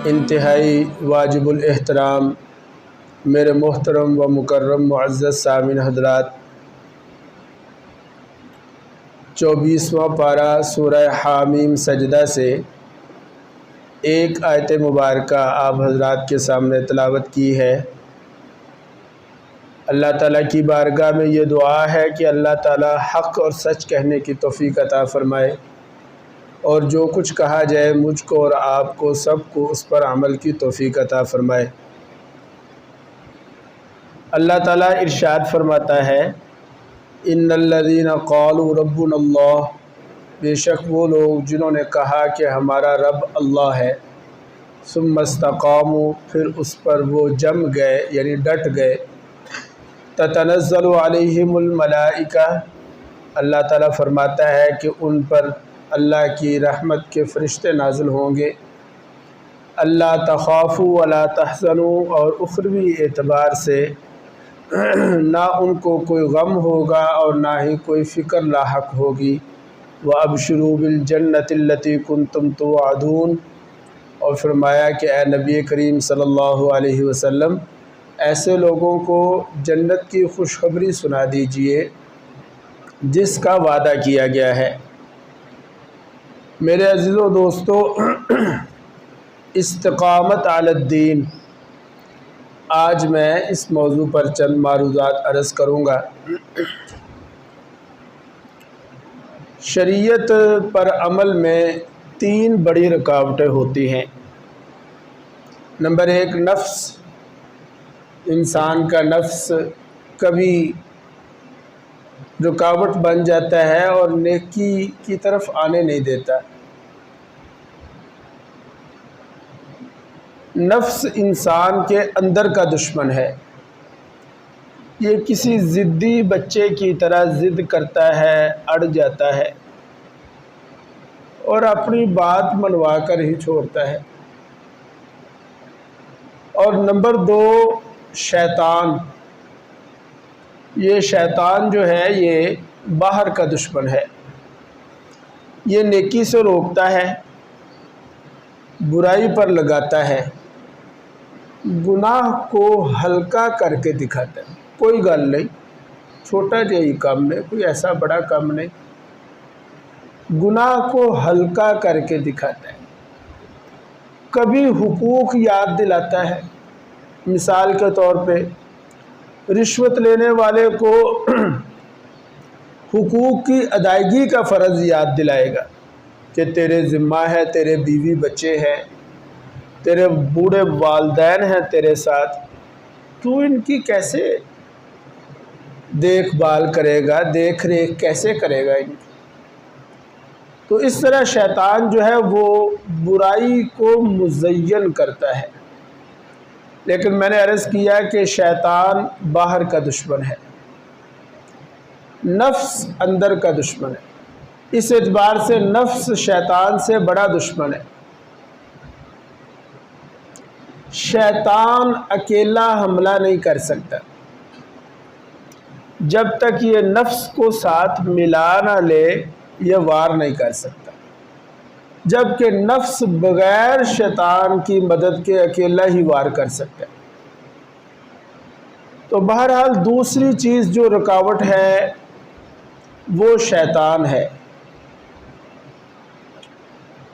انتہائی واجب الاحترام میرے محترم و مکرم معزز سامعین حضرات، 24واں پارہ سورہ حامیم سجدہ سے ایک آیت مبارکہ آپ حضرات کے سامنے تلاوت کی ہے۔ اللہ تعالیٰ کی بارگاہ میں یہ دعا ہے کہ اللہ تعالیٰ حق اور سچ کہنے کی توفیق عطا فرمائے، اور جو کچھ کہا جائے مجھ کو اور آپ کو سب کو اس پر عمل کی توفیق عطا فرمائے۔ اللہ تعالیٰ ارشاد فرماتا ہے، ان الذین قالوا ربنا اللہ، بے شک وہ لوگ جنہوں نے کہا کہ ہمارا رب اللہ ہے، ثم استقاموا، پھر اس پر وہ جم گئے یعنی ڈٹ گئے، تتنزل علیہم الملائکہ، اللہ تعالیٰ فرماتا ہے کہ ان پر اللہ کی رحمت کے فرشتے نازل ہوں گے، اللہ تخافوا ولا تحزنوا، اور اخروی اعتبار سے نہ ان کو کوئی غم ہوگا اور نہ ہی کوئی فکر لاحق ہوگی، وَأَبْشِرُوا بِالْجَنَّةِ الَّتِي كُنْتُمْ تُوعَدُونَ، اور فرمایا کہ اے نبی کریم صلی اللہ علیہ وسلم ایسے لوگوں کو جنت کی خوشخبری سنا دیجئے جس کا وعدہ کیا گیا ہے۔ میرے عزیز و دوستو، استقامت علی الدین، آج میں اس موضوع پر چند معروضات عرض کروں گا۔ شریعت پر عمل میں 3 بڑی رکاوٹیں ہوتی ہیں۔ نمبر 1، نفس، انسان کا نفس کبھی رکاوٹ بن جاتا ہے اور نیکی کی طرف آنے نہیں دیتا۔ نفس انسان کے اندر کا دشمن ہے، یہ کسی ضدی بچے کی طرح ضد کرتا ہے، اڑ جاتا ہے اور اپنی بات منوا کر ہی چھوڑتا ہے۔ اور نمبر 2، شیطان، یہ شیطان جو ہے یہ باہر کا دشمن ہے، یہ نیکی سے روکتا ہے، برائی پر لگاتا ہے، گناہ کو ہلکا کر کے دکھاتا ہے، کوئی گل نہیں، چھوٹا جہی کام نہیں، کوئی ایسا بڑا کام نہیں، گناہ کو ہلکا کر کے دکھاتا ہے۔ کبھی حقوق یاد دلاتا ہے، مثال کے طور پہ رشوت لینے والے کو حقوق کی ادائیگی کا فرض یاد دلائے گا کہ تیرے ذمہ ہے، تیرے بیوی بچے ہیں، تیرے بوڑھے والدین ہیں تیرے ساتھ، تو ان کی کیسے دیکھ بھال کرے گا، دیکھ ریکھ کیسے کرے گا ان کی۔ تو اس طرح شیطان جو ہے وہ برائی کو مزین کرتا ہے، لیکن میں نے عرض کیا کہ شیطان باہر کا دشمن ہے، نفس اندر کا دشمن ہے، اس اعتبار سے نفس شیطان سے بڑا دشمن ہے۔ شیطان اکیلا حملہ نہیں کر سکتا جب تک یہ نفس کو ساتھ ملا نہ لے، یہ وار نہیں کر سکتا، جبکہ نفس بغیر شیطان کی مدد کے اکیلا ہی وار کر سکتا ہے۔ تو بہرحال دوسری چیز جو رکاوٹ ہے وہ شیطان ہے،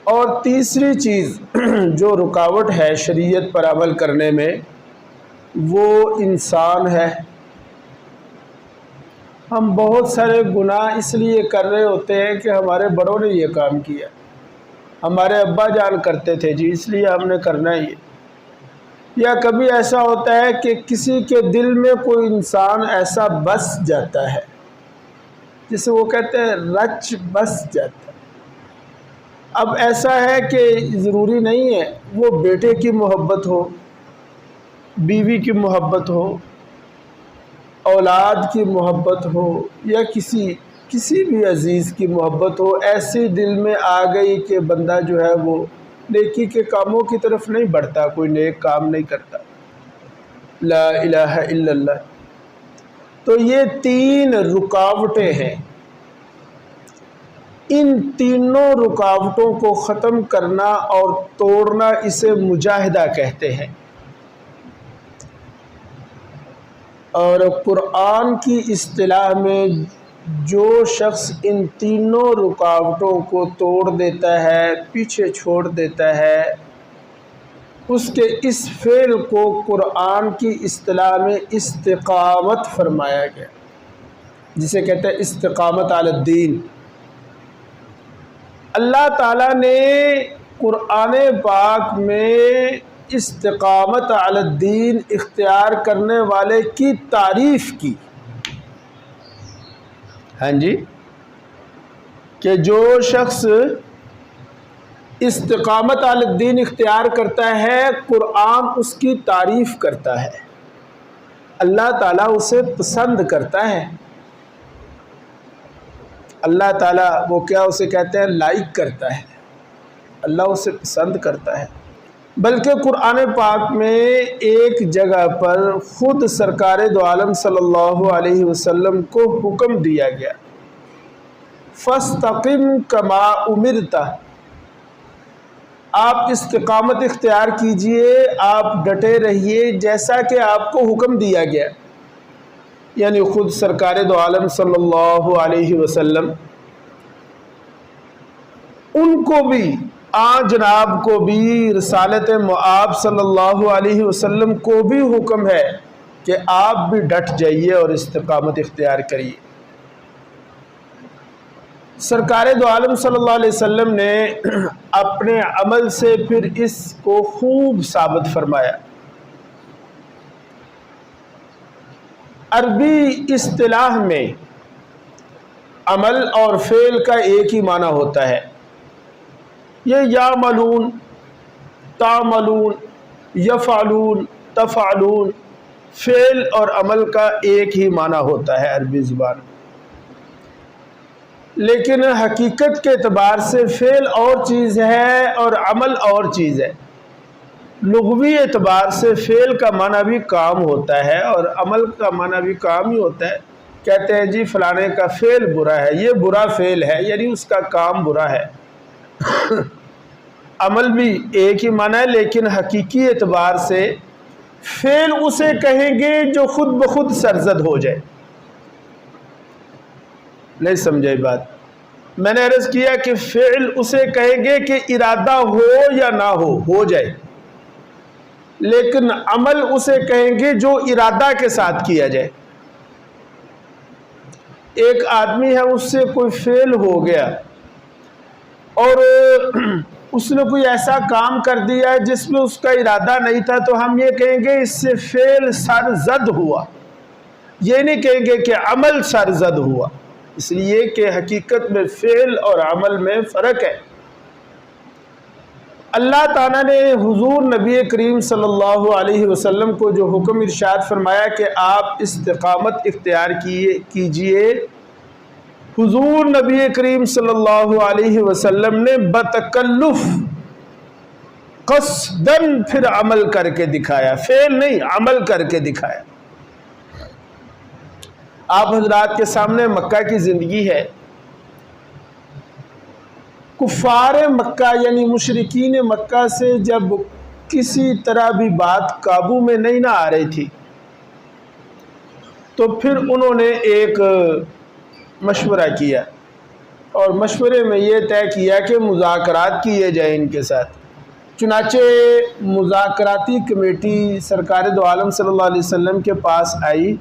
اور تیسری چیز جو رکاوٹ ہے شریعت پر عمل کرنے میں وہ انسان ہے۔ ہم بہت سارے گناہ اس لیے کر رہے ہوتے ہیں کہ ہمارے بڑوں نے یہ کام کیا، ہمارے ابا جان کرتے تھے جی اس لیے ہم نے کرنا ہی ہے، یا کبھی ایسا ہوتا ہے کہ کسی کے دل میں کوئی انسان ایسا بس جاتا ہے جسے وہ کہتے ہیں رچ بس جاتا ہے۔ اب ایسا ہے کہ ضروری نہیں ہے وہ بیٹے کی محبت ہو، بیوی کی محبت ہو، اولاد کی محبت ہو، یا کسی بھی عزیز کی محبت ہو، ایسی دل میں آ گئی کہ بندہ جو ہے وہ نیکی کے کاموں کی طرف نہیں بڑھتا، کوئی نیک کام نہیں کرتا، لا الہ الا اللہ۔ تو یہ 3 رکاوٹیں ہیں۔ ان تینوں رکاوٹوں کو ختم کرنا اور توڑنا اسے مجاہدہ کہتے ہیں۔ اور قرآن کی اصطلاح میں جو شخص ان تینوں رکاوٹوں کو توڑ دیتا ہے، پیچھے چھوڑ دیتا ہے، اس کے اس فعل کو قرآن کی اصطلاح میں استقامت فرمایا گیا، جسے کہتے ہیں استقامت علی الدین۔ اللہ تعالیٰ نے قرآن پاک میں استقامت علی الدین اختیار کرنے والے کی تعریف کی، ہاں جی، کہ جو شخص استقامت علی الدین اختیار کرتا ہے قرآن اس کی تعریف کرتا ہے، اللہ تعالیٰ اسے پسند کرتا ہے۔ اللہ تعالیٰ وہ کیا اسے کہتے ہیں، لائک کرتا ہے، اللہ اسے پسند کرتا ہے۔ بلکہ قرآن پاک میں ایک جگہ پر خود سرکار دو عالم صلی اللہ علیہ وسلم کو حکم دیا گیا، فَاسْتَقِمْ كَمَا أُمِرْتَ، آپ استقامت اختیار کیجئے، آپ ڈٹے رہیے جیسا کہ آپ کو حکم دیا گیا۔ یعنی خود سرکار دو عالم صلی اللہ علیہ وسلم ان کو بھی، جناب کو بھی، رسالت مآب صلی اللہ علیہ وسلم کو بھی حکم ہے کہ آپ بھی ڈٹ جائیے اور استقامت اختیار کریے۔ سرکار دو عالم صلی اللہ علیہ وسلم نے اپنے عمل سے پھر اس کو خوب ثابت فرمایا۔ عربی اصطلاح میں عمل اور فعل کا ایک ہی معنی ہوتا ہے، یہ یعملون، تعملون، یفعلون، تفعلون، فعل اور عمل کا ایک ہی معنی ہوتا ہے عربی زبان۔ لیکن حقیقت کے اعتبار سے فعل اور چیز ہے اور عمل اور چیز ہے۔ لغوی اعتبار سے فعل کا معنی بھی کام ہوتا ہے اور عمل کا معنی بھی کام ہی ہوتا ہے۔ کہتے ہیں جی فلانے کا فعل برا ہے، یہ برا فعل ہے، یعنی اس کا کام برا ہے۔ عمل بھی ایک ہی معنی ہے، لیکن حقیقی اعتبار سے فعل اسے کہیں گے جو خود بخود سرزد ہو جائے۔ نہیں سمجھے بات؟ میں نے عرض کیا کہ فعل اسے کہیں گے کہ ارادہ ہو یا نہ ہو جائے، لیکن عمل اسے کہیں گے جو ارادہ کے ساتھ کیا جائے۔ ایک آدمی ہے، اس سے کوئی فعل ہو گیا اور اس نے کوئی ایسا کام کر دیا جس میں اس کا ارادہ نہیں تھا، تو ہم یہ کہیں گے اس سے فعل سرزد ہوا، یہ نہیں کہیں گے کہ عمل سرزد ہوا، اس لیے کہ حقیقت میں فعل اور عمل میں فرق ہے۔ اللہ تعالیٰ نے حضور نبی کریم صلی اللہ علیہ وسلم کو جو حکم ارشاد فرمایا کہ آپ استقامت اختیار کیجئے، حضور نبی کریم صلی اللہ علیہ وسلم نے بتکلف قصداً پھر عمل کر کے دکھایا، فعل نہیں، عمل کر کے دکھایا۔ آپ حضرات کے سامنے مکہ کی زندگی ہے۔ کفار مکہ یعنی مشرکین مکہ سے جب کسی طرح بھی بات قابو میں نہیں نہ آ رہی تھی، تو پھر انہوں نے ایک مشورہ کیا اور مشورے میں یہ طے کیا کہ مذاکرات کیے جائیں ان کے ساتھ۔ چنانچہ مذاکراتی کمیٹی سرکار دو عالم صلی اللہ علیہ وسلم کے پاس آئی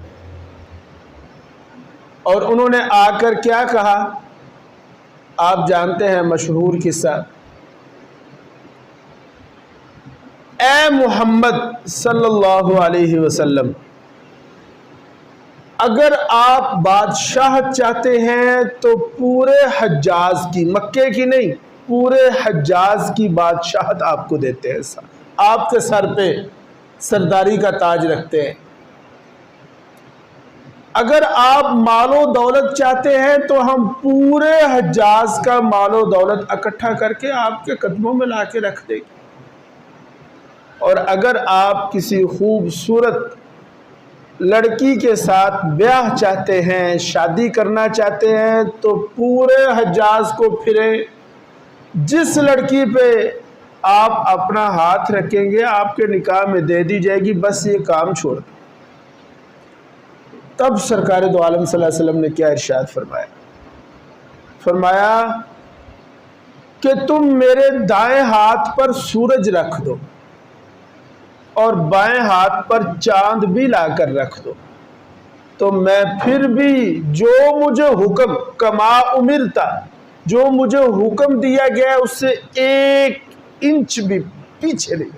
اور انہوں نے آ کر کیا کہا، آپ جانتے ہیں مشہور قصہ، اے محمد صلی اللہ علیہ وسلم، اگر آپ بادشاہت چاہتے ہیں تو پورے حجاز کی، مکے کی نہیں، پورے حجاز کی بادشاہت آپ کو دیتے ہیں، آپ کے سر پہ سرداری کا تاج رکھتے ہیں۔ اگر آپ مال و دولت چاہتے ہیں تو ہم پورے حجاز کا مال و دولت اکٹھا کر کے آپ کے قدموں میں لا کے رکھ دیں گے، اور اگر آپ کسی خوبصورت لڑکی کے ساتھ بیاہ چاہتے ہیں، شادی کرنا چاہتے ہیں تو پورے حجاز کو پھریں، جس لڑکی پہ آپ اپنا ہاتھ رکھیں گے آپ کے نکاح میں دے دی جائے گی، بس یہ کام چھوڑ دیں۔ تب سرکار دو عالم صلی اللہ علیہ وسلم نے کیا ارشاد فرمایا؟ فرمایا کہ تم میرے دائیں ہاتھ پر سورج رکھ دو اور بائیں ہاتھ پر چاند بھی لا کر رکھ دو، تو میں پھر بھی جو مجھے حکم کما امرتا، جو مجھے حکم دیا گیا ہے اس سے 1 انچ بھی پیچھے نہیں۔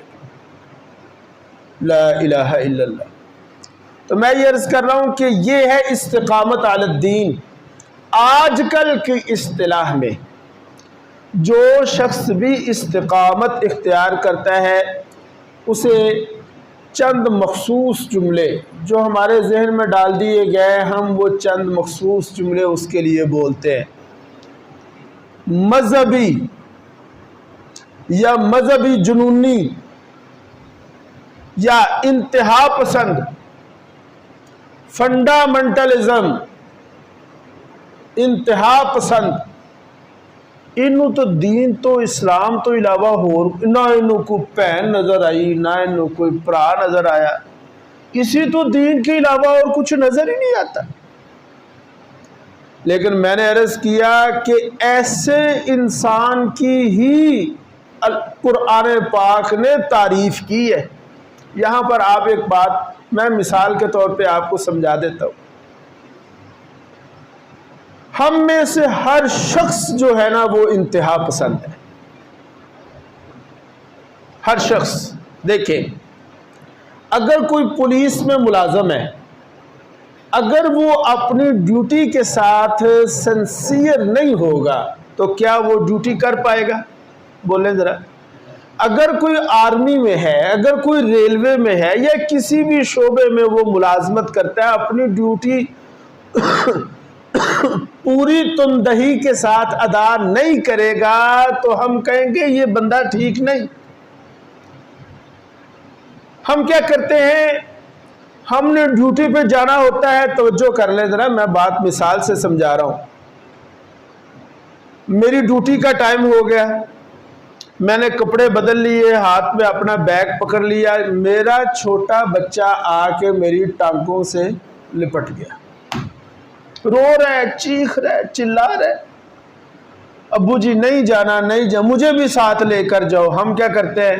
لا الہ الا اللہ۔ تو میں یہ عرض کر رہا ہوں کہ یہ ہے استقامت علی الدین۔ آج کل کی اصطلاح میں جو شخص بھی استقامت اختیار کرتا ہے اسے چند مخصوص جملے جو ہمارے ذہن میں ڈال دیے گئے، ہم وہ چند مخصوص جملے اس کے لیے بولتے ہیں۔ مذہبی یا مذہبی جنونی یا انتہا پسند، فنڈامنٹلزم، انتہا پسند، انہوں تو دین تو اسلام تو علاوہ نہ انہوں کو بہن نظر آئی، نہ انہوں کوئی برا نظر آیا، اسی تو دین کے علاوہ اور کچھ نظر ہی نہیں آتا۔ لیکن میں نے عرض کیا کہ ایسے انسان کی ہی قرآن پاک نے تعریف کی ہے۔ یہاں پر آپ ایک بات میں مثال کے طور پہ آپ کو سمجھا دیتا ہوں۔ ہم میں سے ہر شخص جو ہے نا وہ انتہا پسند ہے، ہر شخص۔ دیکھیں، اگر کوئی پولیس میں ملازم ہے، اگر وہ اپنی ڈیوٹی کے ساتھ سنسیئر نہیں ہوگا تو کیا وہ ڈیوٹی کر پائے گا؟ بولیں ذرا۔ اگر کوئی آرمی میں ہے، اگر کوئی ریلوے میں ہے یا کسی بھی شعبے میں وہ ملازمت کرتا ہے، اپنی ڈیوٹی پوری تندہی کے ساتھ ادا نہیں کرے گا تو ہم کہیں گے یہ بندہ ٹھیک نہیں۔ ہم کیا کرتے ہیں؟ ہم نے ڈیوٹی پہ جانا ہوتا ہے، توجہ کر لیں ذرا، میں بات مثال سے سمجھا رہا ہوں۔ میری ڈیوٹی کا ٹائم ہو گیا، میں نے کپڑے بدل لیے، ہاتھ میں اپنا بیگ پکڑ لیا، میرا چھوٹا بچہ آ کے میری ٹانگوں سے لپٹ گیا، رو رہا ہے، چیخ رہا ہے، چلا رہا ہے، ابو جی نہیں جانا، نہیں جانا، مجھے بھی ساتھ لے کر جاؤ۔ ہم کیا کرتے ہیں؟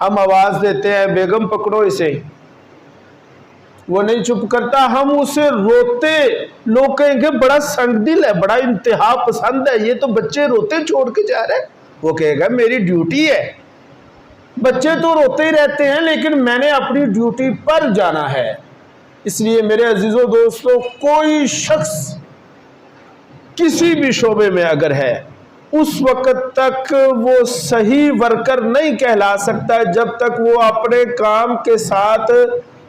ہم آواز دیتے ہیں، بیگم پکڑو اسے، وہ نہیں چپ کرتا، ہم اسے روتے، لوگ کہیں گے بڑا سنگ دل ہے، بڑا انتہا پسند ہے، یہ تو بچے روتے چھوڑ کے جا رہے ہیں۔ وہ کہے گا میری ڈیوٹی ہے، بچے تو روتے ہی رہتے ہیں لیکن میں نے اپنی ڈیوٹی پر جانا ہے۔ اس لیے میرے عزیزو دوستو، کوئی شخص کسی بھی شعبے میں اگر ہے، اس وقت تک وہ صحیح ورکر نہیں کہلا سکتا جب تک وہ اپنے کام کے ساتھ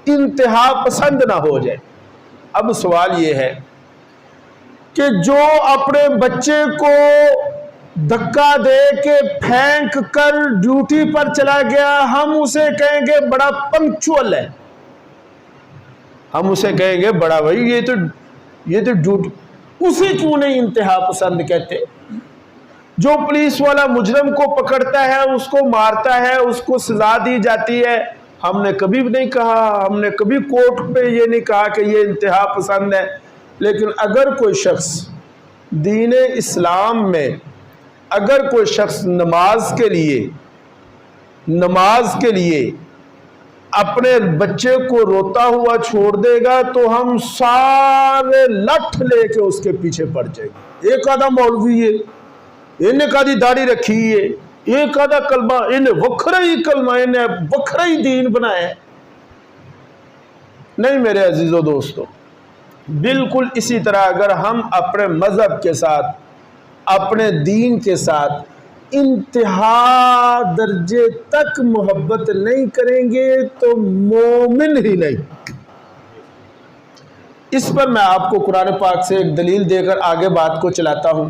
انتہا پسند نہ ہو جائے۔ اب سوال یہ ہے کہ جو اپنے بچے کو دھکا دے کے پھینک کر ڈیوٹی پر چلا گیا، ہم اسے کہیں گے بڑا پنکچول ہے، ہم اسے کہیں گے بڑا بھائی یہ تو ڈیوٹی، اسے کیوں نہیں انتہا پسند کہتے؟ جو پولیس والا مجرم کو پکڑتا ہے، اس کو مارتا ہے، اس کو سزا دی جاتی ہے، ہم نے کبھی بھی نہیں کہا، ہم نے کبھی کورٹ پہ یہ نہیں کہا کہ یہ انتہا پسند ہے۔ لیکن اگر کوئی شخص دین اسلام میں، اگر کوئی شخص نماز کے لیے اپنے بچے کو روتا ہوا چھوڑ دے گا تو ہم سارے لٹھ لے کے اس کے پیچھے پڑ جائیں گے۔ ایک آدھا مولوی ہے، انہیں کادی داڑھی رکھی ہے، ایک آدھا کلمہ، انہیں وکھرا ہی کلمہ، انہیں وکھرا ہی دین بنایا ہے۔ نہیں میرے عزیزو دوستو، بالکل اسی طرح اگر ہم اپنے مذہب کے ساتھ، اپنے دین کے ساتھ انتہا درجے تک محبت نہیں کریں گے تو مومن ہی نہیں۔ اس پر میں آپ کو قرآن پاک سے ایک دلیل دے کر آگے بات کو چلاتا ہوں۔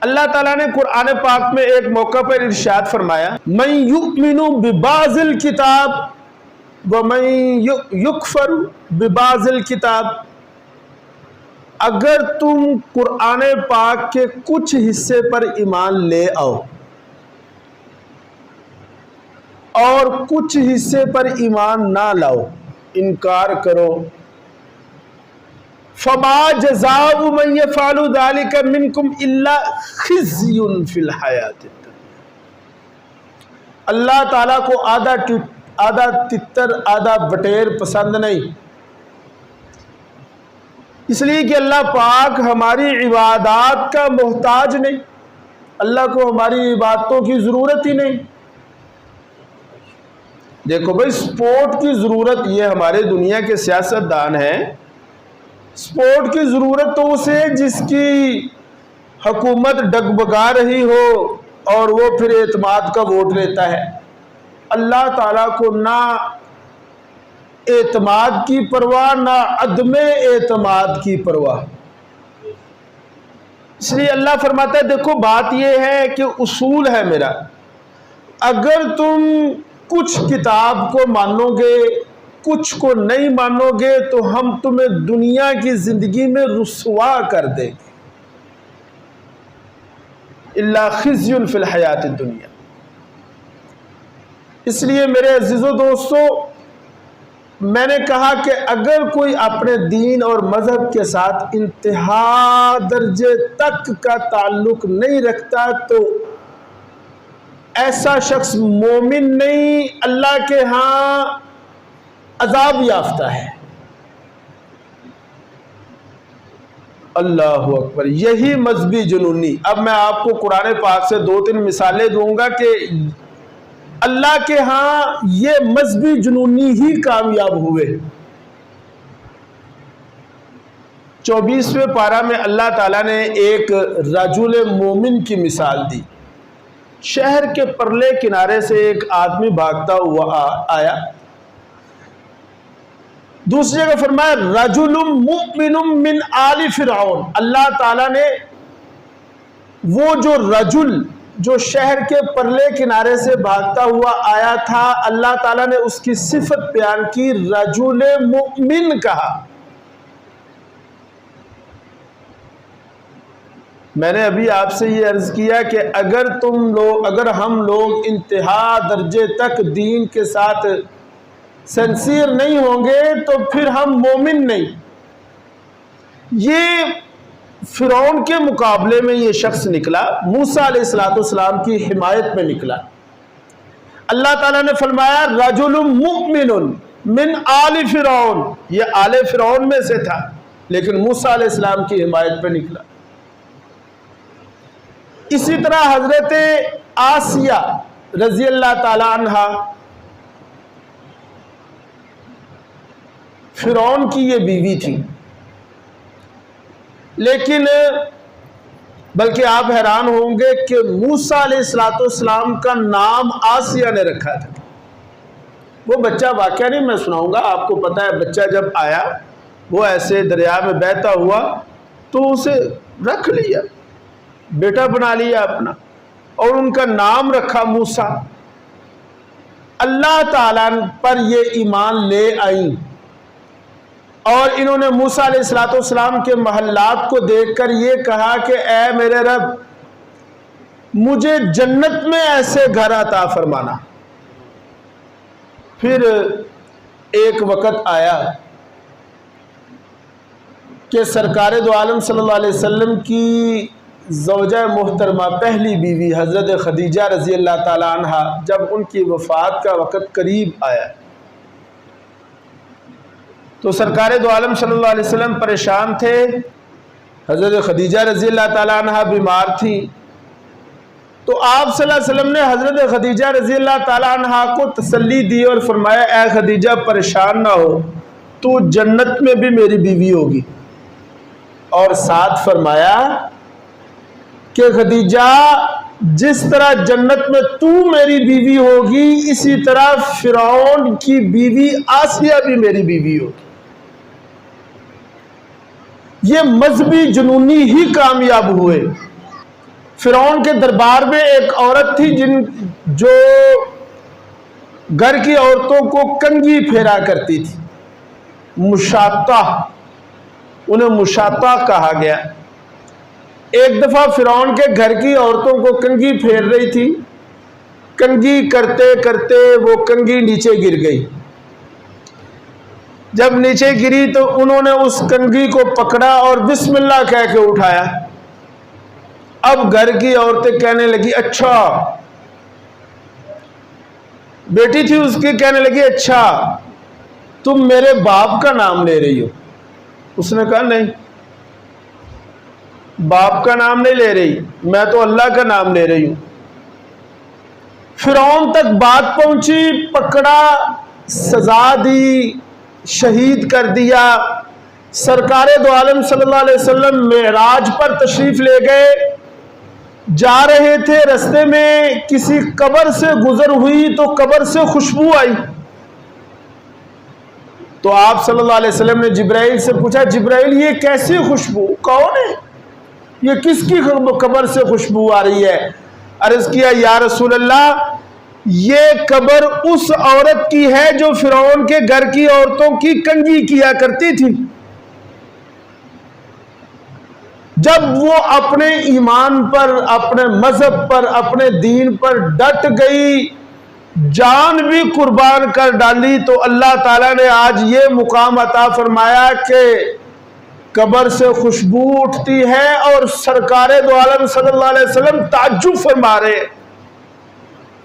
اللہ تعالیٰ نے قرآن پاک میں ایک موقع پر ارشاد فرمایا، مَن یُؤْمِنُ بِبَعْضِ الْکِتَابِ وَمَن يُكْفَرُ بِبَعْضِ الْكِتَابِ، اگر تم قرآن پاک کے کچھ حصے پر ایمان لے آؤ اور کچھ حصے پر ایمان نہ لاؤ، انکار کرو، فَمَا جَزَاءُ مَن يَفْعَلُ ذَلِكَ مِنكُمْ إِلَّا خِزْيٌ فِي الْحَيَاةِ الدُّنْيَا۔ اللہ تعالیٰ کو آدھا تتر آدھا بٹیر پسند نہیں، اس لیے کہ اللہ پاک ہماری عبادات کا محتاج نہیں، اللہ کو ہماری عبادتوں کی ضرورت ہی نہیں۔ دیکھو بھائی، سپورٹ کی ضرورت یہ ہمارے دنیا کے سیاست دان ہیں، سپورٹ کی ضرورت تو اسے جس کی حکومت ڈگبگا رہی ہو اور وہ پھر اعتماد کا ووٹ لیتا ہے۔ اللہ تعالیٰ کو نہ اعتماد کی پرواہ نہ عدم اعتماد کی پرواہ، اس لیے اللہ فرماتا ہے دیکھو بات یہ ہے کہ اصول ہے میرا، اگر تم کچھ کتاب کو مانو گے کچھ کو نہیں مانو گے تو ہم تمہیں دنیا کی زندگی میں رسوا کر دیں گے، الا خزی فی الحیات الدنیا۔ اس لیے میرے عزیزو دوستو، میں نے کہا کہ اگر کوئی اپنے دین اور مذہب کے ساتھ انتہا درجے تک کا تعلق نہیں رکھتا تو ایسا شخص مومن نہیں، اللہ کے ہاں عذاب یافتہ ہے۔ اللہ اکبر، یہی مذہبی جنونی۔ اب میں آپ کو قرآن پاک سے 2-3 مثالیں دوں گا کہ اللہ کے ہاں یہ مذہبی جنونی ہی کامیاب ہوئے۔ 24ویں پارہ میں اللہ تعالیٰ نے ایک رجل مومن کی مثال دی۔ شہر کے پرلے کنارے سے ایک آدمی بھاگتا ہوا آیا۔ دوسری جگہ فرمایا رجل مؤمن من آل فرعون، اللہ تعالیٰ نے وہ جو رجل جو شہر کے پرلے کنارے سے بھاگتا ہوا آیا تھا، اللہ تعالیٰ نے اس کی صفت بیان کی، رجل مؤمن کہا۔ میں نے ابھی آپ سے یہ عرض کیا کہ اگر ہم لوگ انتہا درجے تک دین کے ساتھ سنسیر نہیں ہوں گے تو پھر ہم مومن نہیں۔ یہ فرعون کے مقابلے میں یہ شخص نکلا، موسیٰ علیہ السلام کی حمایت میں نکلا۔ اللہ تعالیٰ نے فرمایا رجل مؤمن من آل فرعون، یہ آل فرعون میں سے تھا لیکن موسیٰ علیہ السلام کی حمایت پہ نکلا۔ اسی طرح حضرت آسیہ رضی اللہ تعالی عنہا، فرعون کی یہ بیوی تھی، لیکن بلکہ آپ حیران ہوں گے کہ موسیٰ علیہ السلام کا نام آسیہ نے رکھا تھا۔ وہ بچہ واقعہ نہیں میں سناؤں گا، آپ کو پتہ ہے بچہ جب آیا وہ ایسے دریا میں بہتا ہوا تو اسے رکھ لیا، بیٹا بنا لیا اپنا، اور ان کا نام رکھا موسیٰ۔ اللہ تعالیٰ پر یہ ایمان لے آئیں اور انہوں نے موسیٰ علیہ السلام کے محلات کو دیکھ کر یہ کہا کہ اے میرے رب، مجھے جنت میں ایسے گھر عطا فرمانا۔ پھر ایک وقت آیا کہ سرکار دو عالم صلی اللہ علیہ وسلم کی زوجہ محترمہ پہلی بیوی حضرت خدیجہ رضی اللہ تعالی عنہا، جب ان کی وفات کا وقت قریب آیا تو سرکار دو عالم صلی اللہ علیہ وسلم پریشان تھے، حضرت خدیجہ رضی اللہ تعالی عنہا بیمار تھی، تو آپ صلی اللہ علیہ وسلم نے حضرت خدیجہ رضی اللہ تعالی عنہا کو تسلی دی اور فرمایا اے خدیجہ پریشان نہ ہو، تو جنت میں بھی میری بیوی ہوگی، اور ساتھ فرمایا کہ خدیجہ جس طرح جنت میں تو میری بیوی ہوگی اسی طرح فرعون کی بیوی آسیہ بھی میری بیوی ہوگی۔ یہ مذہبی جنونی ہی کامیاب ہوئے۔ فرعون کے دربار میں ایک عورت تھی جو گھر کی عورتوں کو کنگھی پھیرا کرتی تھی، مشاطہ، انہیں مشاطہ کہا گیا۔ ایک دفعہ فرعون کے گھر کی عورتوں کو کنگھی پھیر رہی تھی، کنگھی کرتے کرتے وہ کنگھی نیچے گر گئی۔ جب نیچے گری تو انہوں نے اس کنگھی کو پکڑا اور بسم اللہ کہہ کے اٹھایا۔ اب گھر کی عورتیں کہنے لگی اچھا، بیٹی تھی اس کی، کہنے لگی اچھا تم میرے باپ کا نام لے رہی ہو؟ اس نے کہا نہیں، باپ کا نام نہیں لے رہی، میں تو اللہ کا نام لے رہی ہوں۔ فرعون تک بات پہنچی، پکڑا، سزا دی، شہید کر دیا۔ سرکار دو عالم صلی اللہ علیہ وسلم معراج پر تشریف لے گئے، جا رہے تھے، رستے میں کسی قبر سے گزر ہوئی تو قبر سے خوشبو آئی، تو آپ صلی اللہ علیہ وسلم نے جبرائیل سے پوچھا جبرائیل یہ کیسی خوشبو، کون ہے یہ، کس کی قبر سے خوشبو آ رہی ہے؟ عرض کیا یا رسول اللہ یہ قبر اس عورت کی ہے جو فرعون کے گھر کی عورتوں کی کنگھی کیا کرتی تھی۔ جب وہ اپنے ایمان پر، اپنے مذہب پر، اپنے دین پر ڈٹ گئی، جان بھی قربان کر ڈالی، تو اللہ تعالیٰ نے آج یہ مقام عطا فرمایا کہ قبر سے خوشبو اٹھتی ہے، اور سرکار دو عالم صلی اللہ علیہ وسلم تعجب فرما رہے ہیں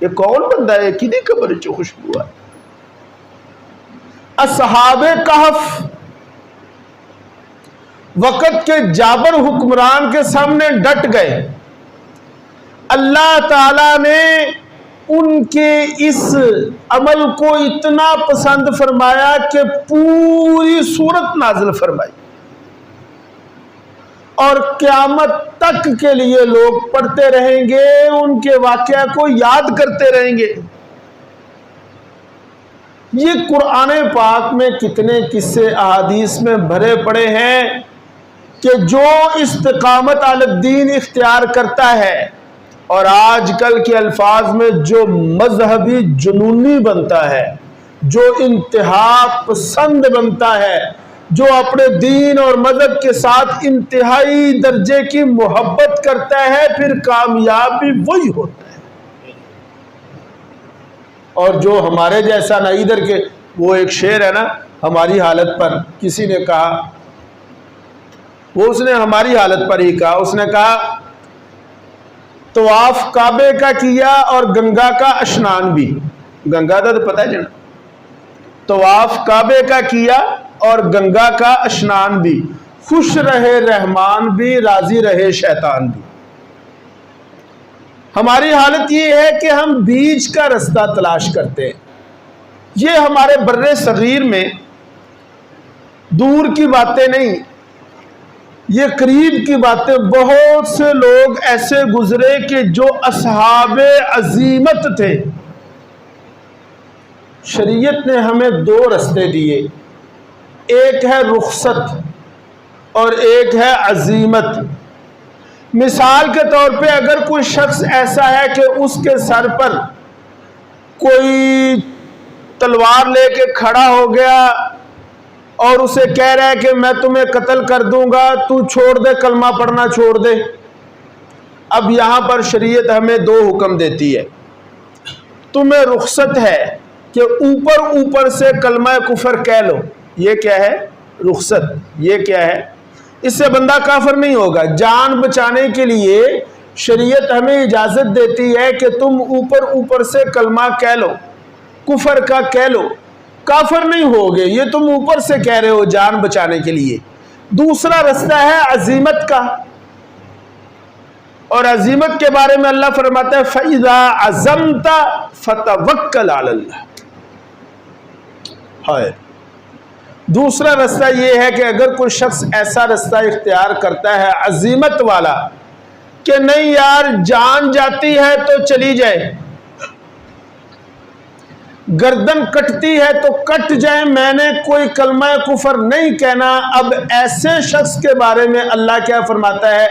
یہ کون بندہ ہے کدی قبر چ خوشبو ہے۔ اصحاب کہف وقت کے جابر حکمران کے سامنے ڈٹ گئے، اللہ تعالیٰ نے ان کے اس عمل کو اتنا پسند فرمایا کہ پوری سورت نازل فرمائی، اور قیامت تک کے لیے لوگ پڑھتے رہیں گے، ان کے واقعہ کو یاد کرتے رہیں گے۔ یہ قرآن پاک میں کتنے قصے احادیث میں بھرے پڑے ہیں کہ جو استقامت علی الدین اختیار کرتا ہے، اور آج کل کے الفاظ میں جو مذہبی جنونی بنتا ہے، جو انتہا پسند بنتا ہے، جو اپنے دین اور مذہب کے ساتھ انتہائی درجے کی محبت کرتا ہے، پھر کامیاب بھی وہی ہوتا ہے۔ اور جو ہمارے جیسا نا ادھر کے، وہ ایک شعر ہے نا، ہماری حالت پر کسی نے کہا، وہ اس نے ہماری حالت پر ہی کہا، اس نے کہا طواف کعبے کا کیا اور گنگا کا اشنان بھی، گنگا کا تو پتہ ہے جنا، طواف کعبے کا کیا اور گنگا کا اشنان بھی، خوش رہے رحمان بھی راضی رہے شیطان بھی۔ ہماری حالت یہ ہے کہ ہم بیچ کا رستہ تلاش کرتے ہیں۔ یہ ہمارے بر صغیر میں دور کی باتیں نہیں، یہ قریب کی باتیں۔ بہت سے لوگ ایسے گزرے کہ جو اصحاب عزیمت تھے۔ شریعت نے ہمیں دو رستے دیے، ایک ہے رخصت اور ایک ہے عزیمت۔ مثال کے طور پہ اگر کوئی شخص ایسا ہے کہ اس کے سر پر کوئی تلوار لے کے کھڑا ہو گیا اور اسے کہہ رہا ہے کہ میں تمہیں قتل کر دوں گا، تو چھوڑ دے، کلمہ پڑھنا چھوڑ دے۔ اب یہاں پر شریعت ہمیں دو حکم دیتی ہے۔ تمہیں رخصت ہے کہ اوپر سے کلمہ کفر کہہ لو، یہ کیا ہے؟ رخصت۔ یہ کیا ہے؟ اس سے بندہ کافر نہیں ہوگا۔ جان بچانے کے لیے شریعت ہمیں اجازت دیتی ہے کہ تم اوپر سے کلمہ کہہ لو، کفر کا کہہ لو، کافر نہیں ہوگے، یہ تم اوپر سے کہہ رہے ہو جان بچانے کے لیے۔ دوسرا رستہ ہے عزیمت کا، اور عزیمت کے بارے میں اللہ فرماتا ہے فَإِذَا عَزَمْتَ فَتَوَكَّلْ عَلَى اللَّهِ۔ ہے دوسرا رستہ یہ ہے کہ اگر کوئی شخص ایسا رستہ اختیار کرتا ہے عزیمت والا کہ نہیں یار جان جاتی ہے تو چلی جائے، گردن کٹتی ہے تو کٹ جائے، میں نے کوئی کلمہ کفر نہیں کہنا، اب ایسے شخص کے بارے میں اللہ کیا فرماتا ہے؟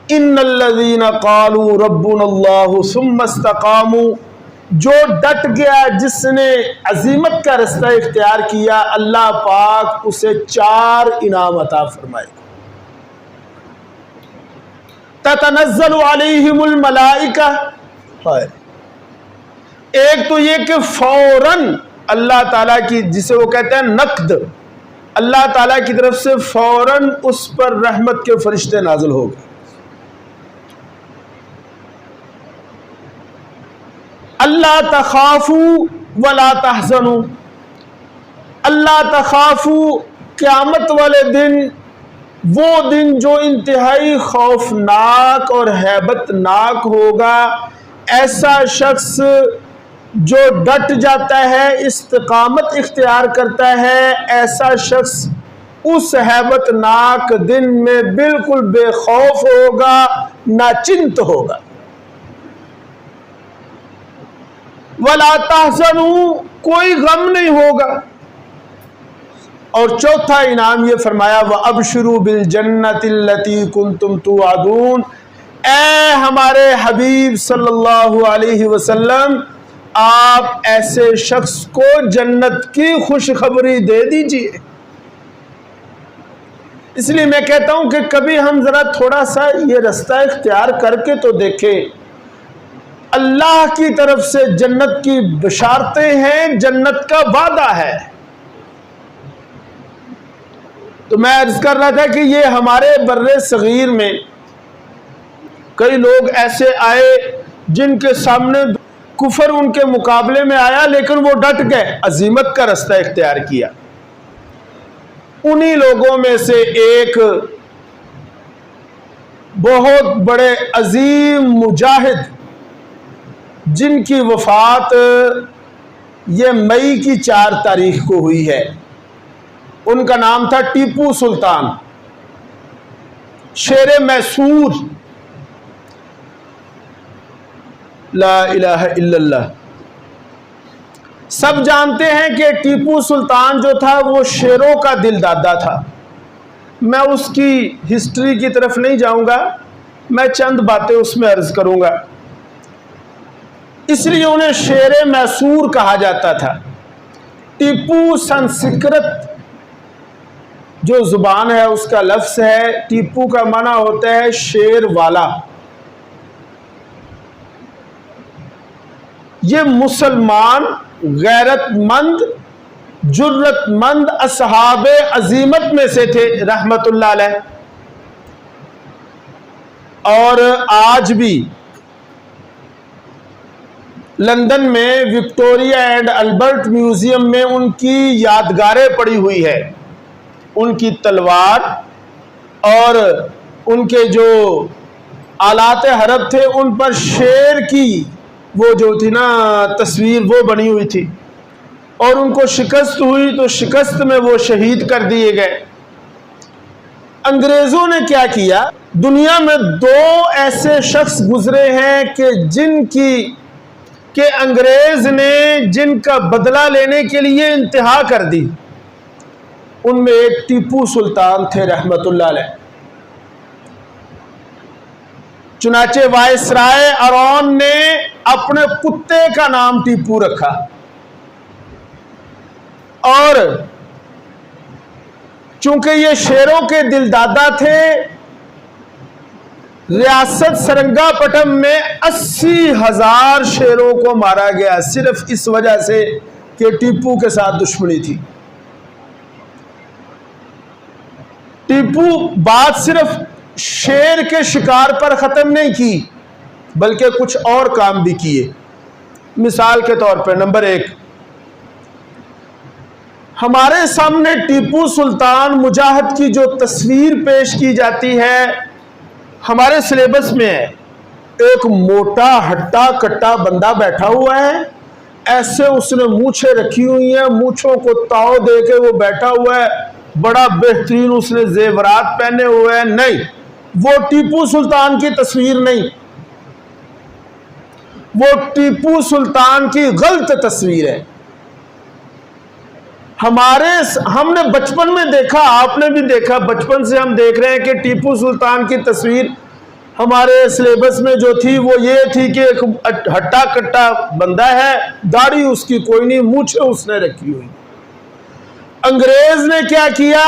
ان الذین قالوا ربنا اللہ ثم استقاموا جو ڈٹ گیا، جس نے عظیمت کا رستہ اختیار کیا، اللہ پاک اسے 4 انعام عطا فرمائے گا۔ تتنزل علیہم الملائکہ، ایک تو یہ کہ فوراً اللہ تعالیٰ کی، جسے وہ کہتے ہیں نقد، اللہ تعالیٰ کی طرف سے فوراً اس پر رحمت کے فرشتے نازل ہو گئے۔ اللہ تخافوا ولا تحزنوا، اللہ تخافوا، قیامت والے دن، وہ دن جو انتہائی خوفناک اور ہیبت ناک ہوگا۔ ایسا شخص جو ڈٹ جاتا ہے، استقامت اختیار کرتا ہے، ایسا شخص اس ہیبت ناک دن میں بالکل بے خوف ہوگا، ناچنت ہوگا۔ وَلَا تَحْزَنُوا، کوئی غم نہیں ہوگا۔ اور چوتھا انعام یہ فرمایا وَأَبْشِرُوا بِالْجَنَّةِ الَّتِي كُنْتُمْ تُوعَدُونَ، اے ہمارے حبیب صلی اللہ علیہ وسلم، آپ ایسے شخص کو جنت کی خوشخبری دے دیجئے۔ اس لیے میں کہتا ہوں کہ کبھی ہم ذرا تھوڑا سا یہ رستہ اختیار کر کے تو دیکھیں۔ اللہ کی طرف سے جنت کی بشارتیں ہیں، جنت کا وعدہ ہے۔ تو میں عرض کر رہا تھا کہ یہ ہمارے بر صغیر میں کئی لوگ ایسے آئے جن کے سامنے کفر ان کے مقابلے میں آیا، لیکن وہ ڈٹ گئے، عزیمت کا رستہ اختیار کیا۔ انہی لوگوں میں سے ایک بہت بڑے عظیم مجاہد جن کی وفات یہ مئی کی 4 تاریخ کو ہوئی ہے، ان کا نام تھا ٹیپو سلطان، شیر میسور، لا الہ الا اللہ۔ سب جانتے ہیں کہ ٹیپو سلطان جو تھا وہ شیروں کا دل دادا تھا۔ میں اس کی ہسٹری کی طرف نہیں جاؤں گا، میں چند باتیں اس میں عرض کروں گا۔ اس لیے انہیں شیر میسور کہا جاتا تھا۔ ٹیپو سنسکرت جو زبان ہے اس کا لفظ ہے، ٹیپو کا معنی ہوتا ہے شیر والا۔ یہ مسلمان غیرت مند، جرت مند اصحاب عظیمت میں سے تھے رحمت اللہ علیہ۔ اور آج بھی لندن میں وکٹوریہ اینڈ البرٹ میوزیم میں ان کی یادگاریں پڑی ہوئی ہے۔ ان کی تلوار اور ان کے جو آلات حرب تھے ان پر شیر کی وہ جو تھی نا تصویر وہ بنی ہوئی تھی، اور ان کو شکست ہوئی تو شکست میں وہ شہید کر دیے گئے۔ انگریزوں نے کیا کیا؟ دنیا میں 2 ایسے شخص گزرے ہیں کہ انگریز نے جن کا بدلہ لینے کے لیے انتہا کر دی۔ ان میں ایک ٹیپو سلطان تھے رحمت اللہ علیہ۔ چنانچہ وائسرائے ارون نے اپنے کتے کا نام ٹیپو رکھا، اور چونکہ یہ شیروں کے دل دادا تھے، ریاست سرنگا پٹم میں 80,000 شیروں کو مارا گیا صرف اس وجہ سے کہ ٹیپو کے ساتھ دشمنی تھی۔ ٹیپو بات صرف شیر کے شکار پر ختم نہیں کی بلکہ کچھ اور کام بھی کیے۔ مثال کے طور پر نمبر 1، ہمارے سامنے ٹیپو سلطان مجاہد کی جو تصویر پیش کی جاتی ہے ہمارے سلیبس میں ہے، ایک موٹا ہٹا کٹا بندہ بیٹھا ہوا ہے، ایسے اس نے مونچھیں رکھی ہوئی ہیں، مونچھوں کو تاؤ دے کے وہ بیٹھا ہوا ہے، بڑا بہترین اس نے زیورات پہنے ہوئے ہیں۔ نہیں، وہ ٹیپو سلطان کی تصویر نہیں، وہ ٹیپو سلطان کی غلط تصویر ہے۔ ہم نے بچپن میں دیکھا، آپ نے بھی دیکھا، بچپن سے ہم دیکھ رہے ہیں کہ ٹیپو سلطان کی تصویر ہمارے سلیبس میں جو تھی وہ یہ تھی کہ ایک ہٹا کٹا بندہ ہے، داڑھی اس کی کوئی نہیں، مونچھیں اس نے رکھی ہوئی۔ انگریز نے کیا کیا؟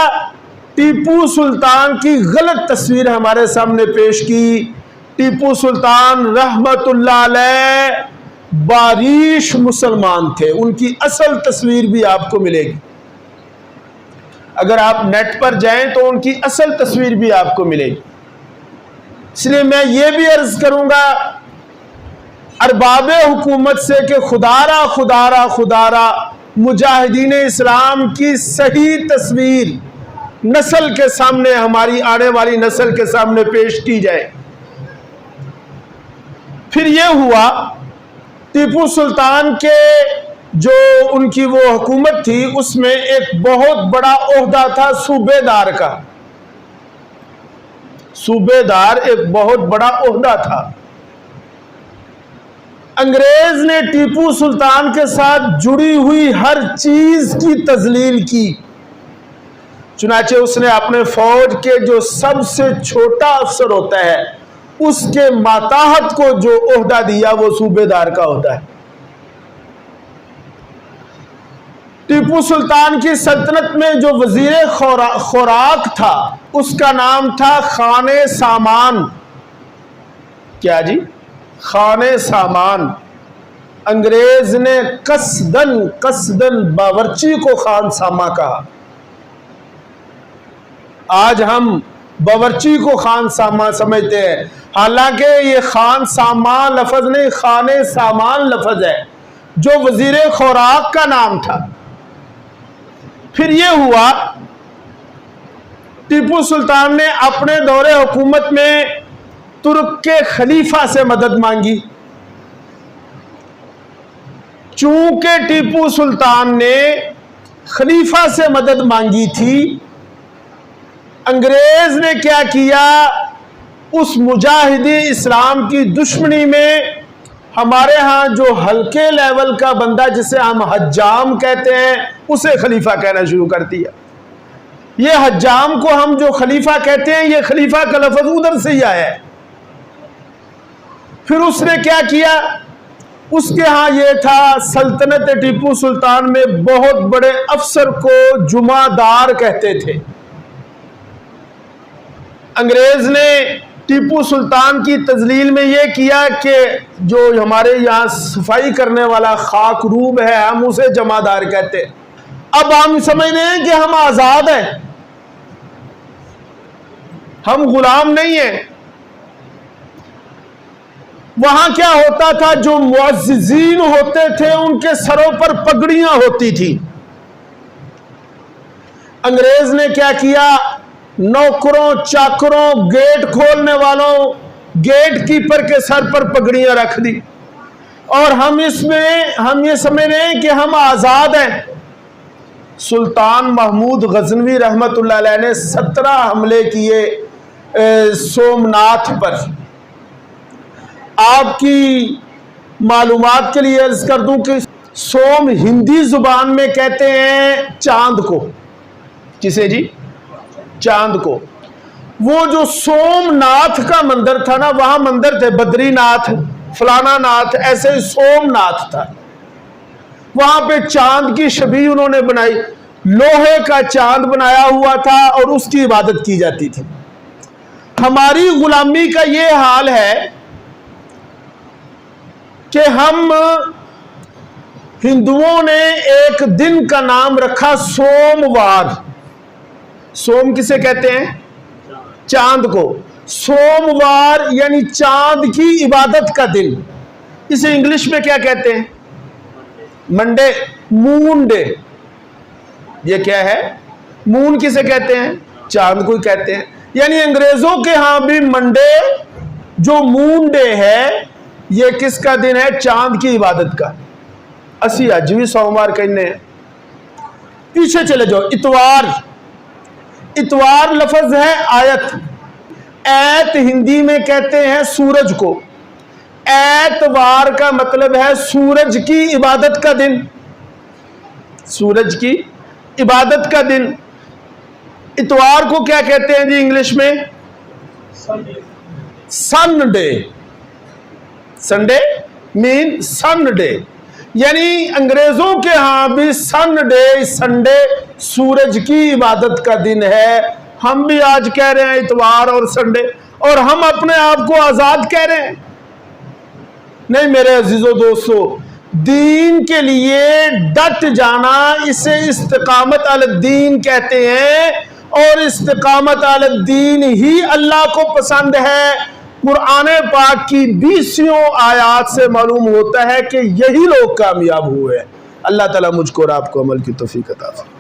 ٹیپو سلطان کی غلط تصویر ہمارے سامنے پیش کی۔ ٹیپو سلطان رحمت اللہ علیہ باریش مسلمان تھے، ان کی اصل تصویر بھی آپ کو ملے گی، اگر آپ نیٹ پر جائیں تو ان کی اصل تصویر بھی آپ کو ملے گی۔ اس لیے میں یہ بھی عرض کروں گا ارباب حکومت سے کہ خدارا مجاہدین اسلام کی صحیح تصویر نسل کے سامنے، ہماری آنے والی نسل کے سامنے پیش کی جائے۔ پھر یہ ہوا ٹیپو سلطان کے جو ان کی وہ حکومت تھی، اس میں ایک بہت بڑا عہدہ تھا صوبے دار کا۔ صوبے دار ایک بہت بڑا عہدہ تھا۔ انگریز نے ٹیپو سلطان کے ساتھ جڑی ہوئی ہر چیز کی تذلیل کی، چنانچہ اس نے اپنے فوج کے جو سب سے چھوٹا افسر ہوتا ہے اس کے ماتحت کو جو عہدہ دیا وہ صوبے دار کا ہوتا ہے۔ ٹیپو سلطان کی سلطنت میں جو وزیر خوراک تھا اس کا نام تھا خان سامان۔ کیا جی؟ خان سامان۔ انگریز نے قصدن باورچی کو خان ساما کہا۔ آج ہم باورچی کو خان ساما سمجھتے ہیں، حالانکہ یہ خان ساما لفظ نہیں، خان سامان لفظ ہے، جو وزیر خوراک کا نام تھا۔ پھر یہ ہوا ٹیپو سلطان نے اپنے دور حکومت میں ترک کے خلیفہ سے مدد مانگی۔ چونکہ ٹیپو سلطان نے خلیفہ سے مدد مانگی تھی، انگریز نے کیا کیا؟ اس مجاہدی اسلام کی دشمنی میں ہمارے ہاں جو ہلکے لیول کا بندہ جسے ہم حجام کہتے ہیں اسے خلیفہ کہنا شروع کر دیا۔ یہ حجام کو ہم جو خلیفہ کہتے ہیں، یہ خلیفہ کا لفظ ادھر سے ہی آیا ہے۔ پھر اس نے کیا کیا؟ اس کے ہاں یہ تھا، سلطنت ٹیپو سلطان میں بہت بڑے افسر کو جمعہ دار کہتے تھے۔ انگریز نے ٹیپو سلطان کی تذلیل میں یہ کیا کہ جو ہمارے یہاں صفائی کرنے والا خاک روب ہے ہم اسے جمعہ دار کہتے ہیں۔ اب ہم سمجھتے ہیں کہ ہم آزاد ہیں، ہم غلام نہیں ہیں۔ وہاں کیا ہوتا تھا؟ جو معززین ہوتے تھے ان کے سروں پر پگڑیاں ہوتی تھی۔ انگریز نے کیا کیا؟ نوکروں، چاکروں، گیٹ کھولنے والوں، گیٹ کیپر کے سر پر پگڑیاں رکھ دی، اور ہم یہ سمجھ رہے ہیں کہ ہم آزاد ہیں۔ سلطان محمود غزنوی رحمت اللہ علیہ نے 17 حملے کیے سومناتھ پر۔ آپ کی معلومات کے لیے عرض کر دوں کہ سوم ہندی زبان میں کہتے ہیں چاند کو۔ کسے جی؟ چاند کو۔ وہ جو سومناتھ کا مندر تھا نا، وہاں مندر تھے بدری ناتھ، فلانا ناتھ، ایسے ہی سومناتھ تھا۔ وہاں پہ چاند کی شبیہ انہوں نے بنائی، لوہے کا چاند بنایا ہوا تھا اور اس کی عبادت کی جاتی تھی۔ ہماری غلامی کا یہ حال ہے کہ ہم ہندوؤں نے ایک دن کا نام رکھا سوموار۔ سوم کسے کہتے ہیں؟ چاند کو۔ سوموار یعنی چاند کی عبادت کا دن۔ اسے انگلش میں کیا کہتے ہیں؟ منڈے، مون ڈے۔ یہ کیا ہے؟ مون کسے کہتے ہیں؟ چاند کو ہی کہتے ہیں۔ یعنی انگریزوں کے ہاں بھی منڈے جو مون ڈے ہے یہ کس کا دن ہے؟ چاند کی عبادت کا۔ اسی اجوی سوموار کہنے ہیں۔ پیچھے چلے جاؤ، اتوار۔ اتوار لفظ ہے آیت۔ ایت ہندی میں کہتے ہیں سورج کو۔ ایتوار کا مطلب ہے سورج کی عبادت کا دن۔ سورج کی عبادت کا دن۔ اتوار کو کیا کہتے ہیں جی انگلش میں؟ سنڈے. سنڈے مین سنڈے، یعنی انگریزوں کے ہاں بھی سنڈے سورج کی عبادت کا دن ہے. ہم بھی آج کہہ رہے ہیں اتوار اور سنڈے، اور ہم اپنے آپ کو آزاد کہہ رہے ہیں. نہیں میرے عزیزو دوستو، دین کے لیے ڈٹ جانا، اسے استقامت علی الدین کہتے ہیں، اور استقامت علی الدین ہی اللہ کو پسند ہے. قرآن پاک کی 20 آیات سے معلوم ہوتا ہے کہ یہی لوگ کامیاب ہوئے. اللہ تعالیٰ مجھ کو اور آپ کو عمل کی توفیق عطا فرمائے.